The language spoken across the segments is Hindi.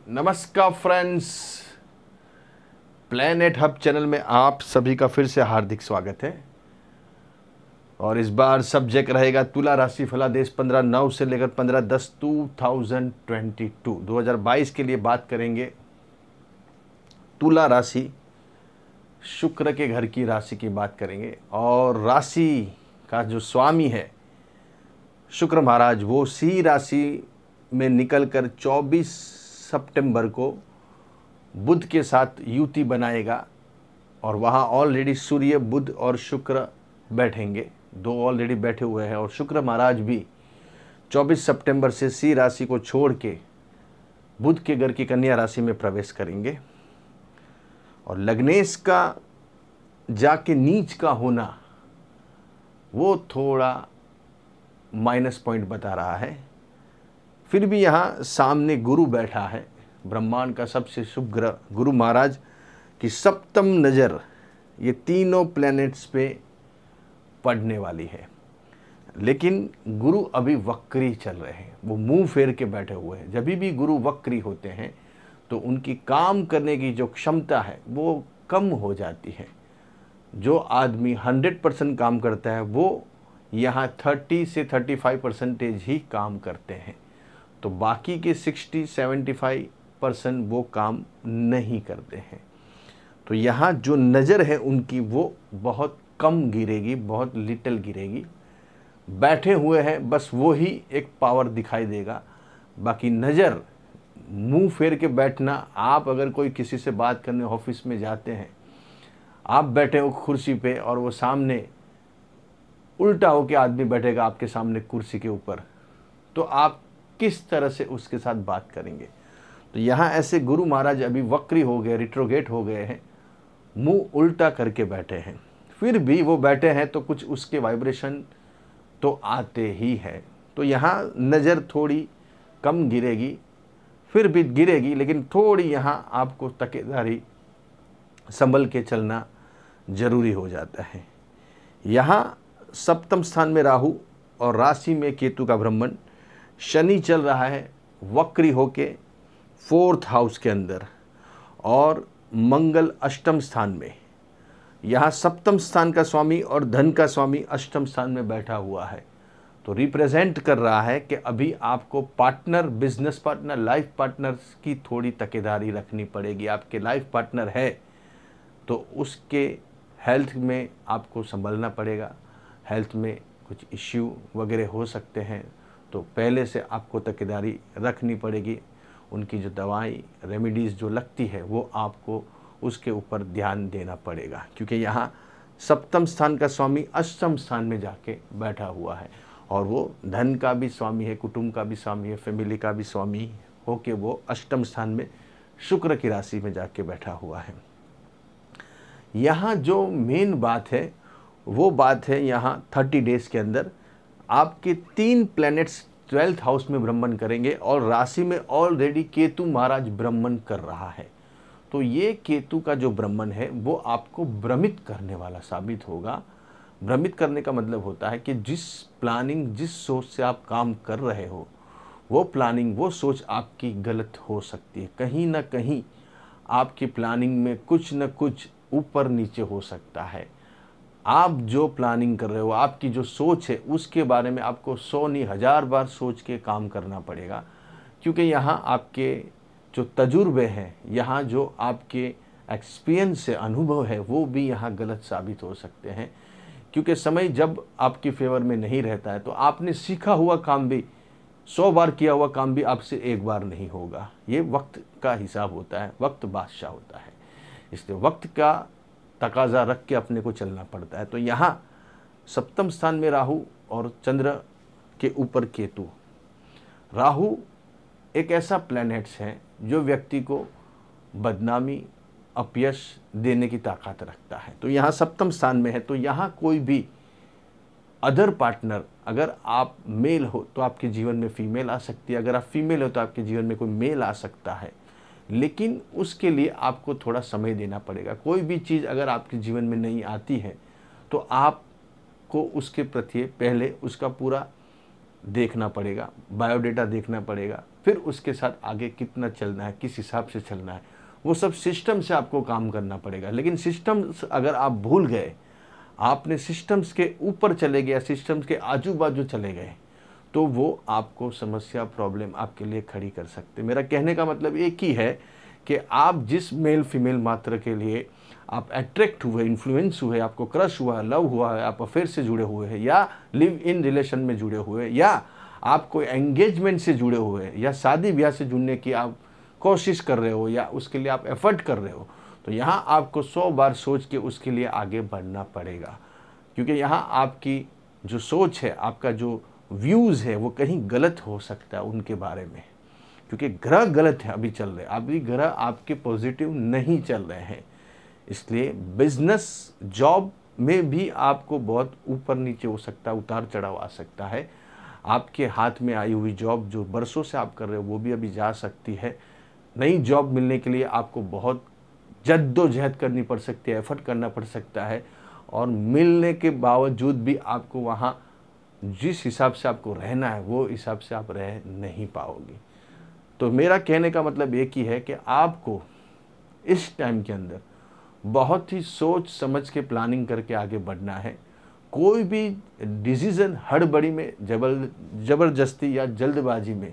नमस्कार फ्रेंड्स, प्लैनेट हब चैनल में आप सभी का फिर से हार्दिक स्वागत है। और इस बार सब्जेक्ट रहेगा तुला राशि फलादेश 15/9 से लेकर 15/10/2022 2022 के लिए बात करेंगे। तुला राशि शुक्र के घर की राशि की बात करेंगे और राशि का जो स्वामी है शुक्र महाराज, वो सी राशि में निकलकर 24 सितंबर को बुध के साथ युति बनाएगा और वहाँ ऑलरेडी सूर्य, बुध और शुक्र बैठेंगे। दो ऑलरेडी बैठे हुए हैं और शुक्र महाराज भी 24 सितंबर से सी राशि को छोड़ के बुध के घर की कन्या राशि में प्रवेश करेंगे। और लग्नेश का जाके नीच का होना वो थोड़ा माइनस पॉइंट बता रहा है। फिर भी यहाँ सामने गुरु बैठा है, ब्रह्मांड का सबसे शुभ ग्रह गुरु महाराज की सप्तम नज़र ये तीनों प्लैनेट्स पे पड़ने वाली है। लेकिन गुरु अभी वक्री चल रहे हैं, वो मुंह फेर के बैठे हुए हैं। जब भी गुरु वक्री होते हैं तो उनकी काम करने की जो क्षमता है वो कम हो जाती है। जो आदमी 100% काम करता है वो यहाँ 30 से 35% ही काम करते हैं, तो बाकी के 60-75% वो काम नहीं करते हैं। तो यहाँ जो नज़र है उनकी वो बहुत कम गिरेगी, बहुत लिटिल गिरेगी। बैठे हुए हैं बस वो ही एक पावर दिखाई देगा। बाकी नज़र मुंह फेर के बैठना, आप अगर कोई किसी से बात करने ऑफिस में जाते हैं, आप बैठे हो कुर्सी पे और वो सामने उल्टा होकर आदमी बैठेगा आपके सामने कुर्सी के ऊपर, तो आप किस तरह से उसके साथ बात करेंगे। तो यहाँ ऐसे गुरु महाराज अभी वक्री हो गए, रिट्रोगेट हो गए हैं, मुंह उल्टा करके बैठे हैं। फिर भी वो बैठे हैं तो कुछ उसके वाइब्रेशन तो आते ही है। तो यहाँ नज़र थोड़ी कम गिरेगी, फिर भी गिरेगी, लेकिन थोड़ी यहाँ आपको तकेदारी संभल के चलना जरूरी हो जाता है। यहाँ सप्तम स्थान में राहु और राशि में केतु का भ्रमण, शनि चल रहा है वक्री होके 4th हाउस के अंदर, और मंगल अष्टम स्थान में। यहाँ सप्तम स्थान का स्वामी और धन का स्वामी अष्टम स्थान में बैठा हुआ है। तो रिप्रेजेंट कर रहा है कि अभी आपको partner, business partner, life partners की थोड़ी तकेदारी रखनी पड़ेगी। आपके लाइफ पार्टनर है तो उसके हेल्थ में आपको संभलना पड़ेगा। हेल्थ में कुछ इश्यू वगैरह हो सकते हैं, तो पहले से आपको तकेदारी रखनी पड़ेगी। उनकी जो दवाई रेमेडीज़ जो लगती है वो आपको उसके ऊपर ध्यान देना पड़ेगा, क्योंकि यहाँ सप्तम स्थान का स्वामी अष्टम स्थान में जाके बैठा हुआ है और वो धन का भी स्वामी है, कुटुंब का भी स्वामी है, फैमिली का भी स्वामी होके वो अष्टम स्थान में शुक्र की राशि में जाके बैठा हुआ है। यहाँ जो मेन बात है वो बात है, यहाँ 30 डेज़ के अंदर आपके 3 प्लैनेट्स 12th हाउस में भ्रमण करेंगे और राशि में ऑलरेडी केतु महाराज भ्रमण कर रहा है। तो ये केतु का जो भ्रमण है वो आपको भ्रमित करने वाला साबित होगा। भ्रमित करने का मतलब होता है कि जिस प्लानिंग, जिस सोच से आप काम कर रहे हो वो प्लानिंग, वो सोच आपकी गलत हो सकती है। कहीं ना कहीं आपकी प्लानिंग में कुछ न कुछ ऊपर नीचे हो सकता है। आप जो प्लानिंग कर रहे हो, आपकी जो सोच है, उसके बारे में आपको 100 नहीं 1000 बार सोच के काम करना पड़ेगा, क्योंकि यहाँ आपके जो तजुर्बे हैं, यहाँ जो आपके एक्सपीरियंस है, अनुभव है, वो भी यहाँ गलत साबित हो सकते हैं। क्योंकि समय जब आपकी फेवर में नहीं रहता है तो आपने सीखा हुआ काम भी, 100 बार किया हुआ काम भी आपसे एक बार नहीं होगा। ये वक्त का हिसाब होता है, वक्त बादशाह होता है, इसलिए वक्त का तकाजा रख के अपने को चलना पड़ता है। तो यहाँ सप्तम स्थान में राहु और चंद्र के ऊपर केतु। राहु एक ऐसा प्लैनेट्स है जो व्यक्ति को बदनामी, अपयश देने की ताकत रखता है। तो यहाँ सप्तम स्थान में है, तो यहाँ कोई भी अदर पार्टनर, अगर आप मेल हो तो आपके जीवन में फीमेल आ सकती है, अगर आप फीमेल हो तो आपके जीवन में कोई मेल आ सकता है। लेकिन उसके लिए आपको थोड़ा समय देना पड़ेगा। कोई भी चीज़ अगर आपके जीवन में नहीं आती है तो आपको उसके प्रति पहले उसका पूरा देखना पड़ेगा, बायोडेटा देखना पड़ेगा, फिर उसके साथ आगे कितना चलना है, किस हिसाब से चलना है, वो सब सिस्टम से आपको काम करना पड़ेगा। लेकिन सिस्टम्स अगर आप भूल गए, आपने सिस्टम्स के ऊपर चले गए, सिस्टम्स के आजू बाजू चले गए, तो वो आपको समस्या, प्रॉब्लम आपके लिए खड़ी कर सकते। मेरा कहने का मतलब एक ही है कि आप जिस मेल फीमेल मात्र के लिए आप अट्रैक्ट हुए, इन्फ्लुएंस हुए, आपको क्रश हुआ, लव हुआ है, आप अफेयर से जुड़े हुए हैं, या लिव इन रिलेशन में जुड़े हुए हैं, या आप कोई एंगेजमेंट से जुड़े हुए हैं, या शादी ब्याह से जुड़ने की आप कोशिश कर रहे हो, या उसके लिए आप एफर्ट कर रहे हो, तो यहाँ आपको 100 बार सोच के उसके लिए आगे बढ़ना पड़ेगा। क्योंकि यहाँ आपकी जो सोच है, आपका जो व्यूज़ है, वो कहीं गलत हो सकता है उनके बारे में, क्योंकि ग्रह गलत है अभी चल रहे, अभी ग्रह आपके पॉजिटिव नहीं चल रहे हैं। इसलिए बिजनेस, जॉब में भी आपको बहुत ऊपर नीचे हो सकता है, उतार चढ़ाव आ सकता है। आपके हाथ में आई हुई जॉब जो बरसों से आप कर रहे हो, वो भी अभी जा सकती है। नई जॉब मिलने के लिए आपको बहुत जद्दोजहद करनी पड़ सकती है, एफर्ट करना पड़ सकता है, और मिलने के बावजूद भी आपको वहाँ जिस हिसाब से आपको रहना है वो हिसाब से आप रह नहीं पाओगे। तो मेरा कहने का मतलब एक ही है कि आपको इस टाइम के अंदर बहुत ही सोच समझ के प्लानिंग करके आगे बढ़ना है। कोई भी डिसीज़न हड़बड़ी में, ज़बरदस्ती या जल्दबाजी में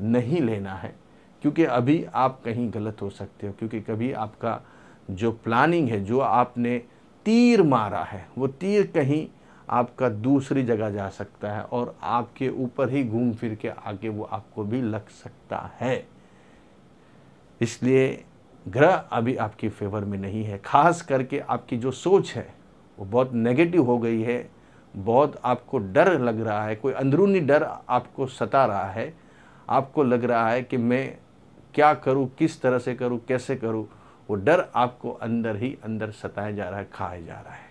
नहीं लेना है, क्योंकि अभी आप कहीं गलत हो सकते हो। क्योंकि कभी आपका जो प्लानिंग है, जो आपने तीर मारा है, वो तीर कहीं आपका दूसरी जगह जा सकता है और आपके ऊपर ही घूम फिर के आगे वो आपको भी लग सकता है। इसलिए ग्रह अभी आपके फेवर में नहीं है। खास करके आपकी जो सोच है वो बहुत नेगेटिव हो गई है, बहुत आपको डर लग रहा है, कोई अंदरूनी डर आपको सता रहा है। आपको लग रहा है कि मैं क्या करूं, किस तरह से करूं, कैसे करूं। वो डर आपको अंदर ही अंदर सताया जा रहा है, खाया जा रहा है।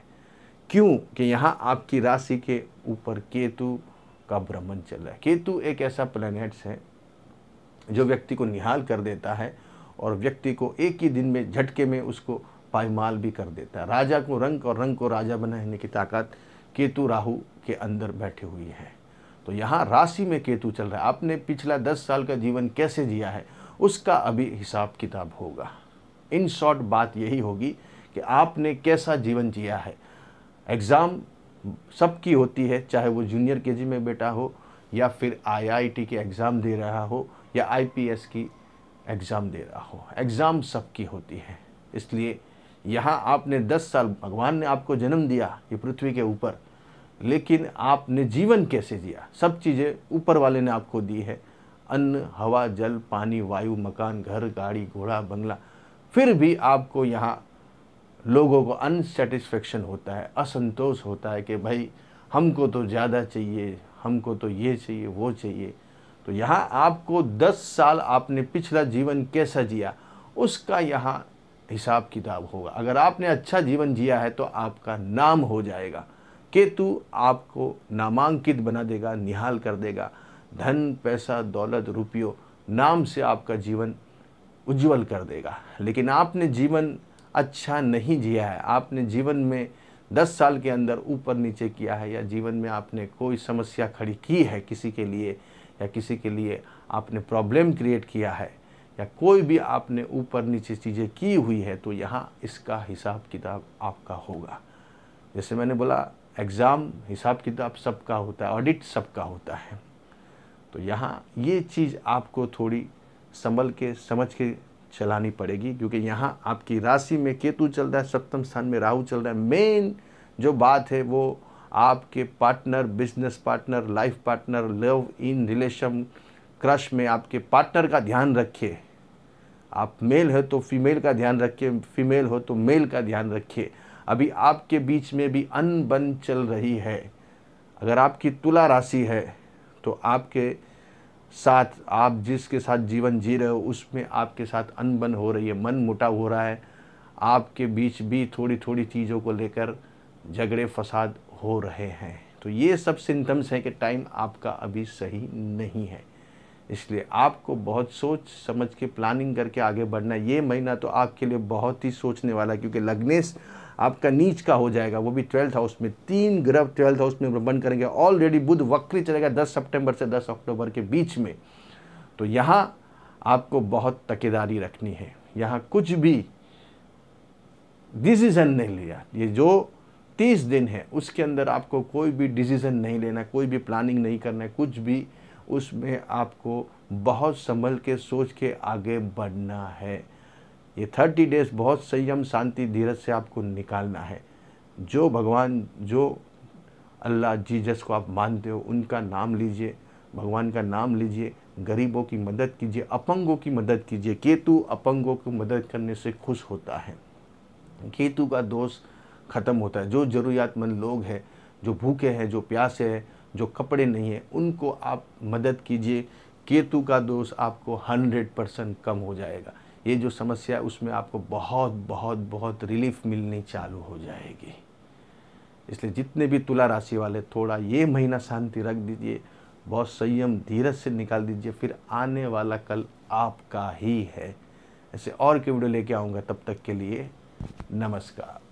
क्यों? कि यहाँ आपकी राशि के ऊपर केतु का भ्रमण चल रहा है। केतु एक ऐसा प्लैनेट्स है जो व्यक्ति को निहाल कर देता है और व्यक्ति को एक ही दिन में झटके में उसको पायमाल भी कर देता है। राजा को रंक और रंक को राजा बनाने की ताकत केतु राहु के अंदर बैठे हुई है। तो यहाँ राशि में केतु चल रहा है। आपने पिछला 10 साल का जीवन कैसे जिया है उसका अभी हिसाब किताब होगा। इन शॉर्ट बात यही होगी कि आपने कैसा जीवन जिया है। एग्ज़ाम सबकी होती है, चाहे वो जूनियर केजी में बेटा हो या फिर आईआईटी के एग्ज़ाम दे रहा हो या आईपीएस की एग्ज़ाम दे रहा हो। एग्ज़ाम सबकी होती है। इसलिए यहाँ आपने 10 साल, भगवान ने आपको जन्म दिया ये पृथ्वी के ऊपर, लेकिन आपने जीवन कैसे जिया? सब चीज़ें ऊपर वाले ने आपको दी है, अन्न, हवा, जल, पानी, वायु, मकान, घर, गाड़ी, घोड़ा, बंगला। फिर भी आपको यहाँ लोगों को अनसेटिस्फेक्शन होता है, असंतोष होता है कि भाई हमको तो ज़्यादा चाहिए, हमको तो ये चाहिए, वो चाहिए। तो यहाँ आपको 10 साल आपने पिछला जीवन कैसा जिया उसका यहाँ हिसाब किताब होगा। अगर आपने अच्छा जीवन जिया है तो आपका नाम हो जाएगा। केतु आपको नामांकित बना देगा, निहाल कर देगा। धन, पैसा, दौलत, रुपयों, नाम से आपका जीवन उज्जवल कर देगा। लेकिन आपने जीवन अच्छा नहीं जिया है, आपने जीवन में 10 साल के अंदर ऊपर नीचे किया है, या जीवन में आपने कोई समस्या खड़ी की है किसी के लिए, या किसी के लिए आपने प्रॉब्लम क्रिएट किया है, या कोई भी आपने ऊपर नीचे चीज़ें की हुई है, तो यहाँ इसका हिसाब किताब आपका होगा। जैसे मैंने बोला, एग्ज़ाम हिसाब किताब सबका होता है, ऑडिट सबका होता है। तो यहाँ ये चीज़ आपको थोड़ी संभल के समझ के चलानी पड़ेगी, क्योंकि यहाँ आपकी राशि में केतु चल रहा है, सप्तम स्थान में राहु चल रहा है। मेन जो बात है वो आपके partner, business partner, life partner, love in relation, crush में आपके पार्टनर का ध्यान रखिए। आप मेल है तो फीमेल का ध्यान रखिए, फीमेल हो तो मेल का ध्यान रखिए। अभी आपके बीच में भी अनबन चल रही है। अगर आपकी तुला राशि है तो आपके साथ, आप जिसके साथ जीवन जी रहे हो उसमें आपके साथ अनबन हो रही है, मन मुटाव हो रहा है। आपके बीच भी थोड़ी थोड़ी चीज़ों को लेकर झगड़े फसाद हो रहे हैं। तो ये सब सिम्टम्स हैं कि टाइम आपका अभी सही नहीं है। इसलिए आपको बहुत सोच समझ के प्लानिंग करके आगे बढ़ना है। ये महीना तो आपके लिए बहुत ही सोचने वाला है, क्योंकि लग्नेश आपका नीच का हो जाएगा, वो भी 12th हाउस में। 3 ग्रह 12th हाउस में भ्रमण करेंगे। ऑलरेडी बुध वक्री चलेगा 10 सितंबर से 10 अक्टूबर के बीच में। तो यहाँ आपको बहुत तकेदारी रखनी है। यहाँ कुछ भी डिसीज़न नहीं लिया, ये जो 30 दिन है उसके अंदर आपको कोई भी डिसीज़न नहीं लेना, कोई भी प्लानिंग नहीं करना है, कुछ भी उसमें आपको बहुत संभल के सोच के आगे बढ़ना है। ये 30 डेज बहुत संयम, शांति, धीरज से आपको निकालना है। जो भगवान, जो अल्लाह, जीसस को आप मानते हो, उनका नाम लीजिए, भगवान का नाम लीजिए, गरीबों की मदद कीजिए, अपंगों की मदद कीजिए। केतु अपंगों की मदद करने से खुश होता है, केतु का दोष ख़त्म होता है। जो ज़रूरियातमंद लोग हैं, जो भूखे हैं, जो प्यासे हैं, जो कपड़े नहीं हैं, उनको आप मदद कीजिए। केतु का दोष आपको 100% कम हो जाएगा। ये जो समस्या है उसमें आपको बहुत बहुत बहुत रिलीफ मिलनी चालू हो जाएगी। इसलिए जितने भी तुला राशि वाले थोड़ा ये महीना शांति रख दीजिए, बहुत संयम, धीरज से निकाल दीजिए, फिर आने वाला कल आपका ही है। ऐसे और के वीडियो लेके आऊँगा, तब तक के लिए नमस्कार।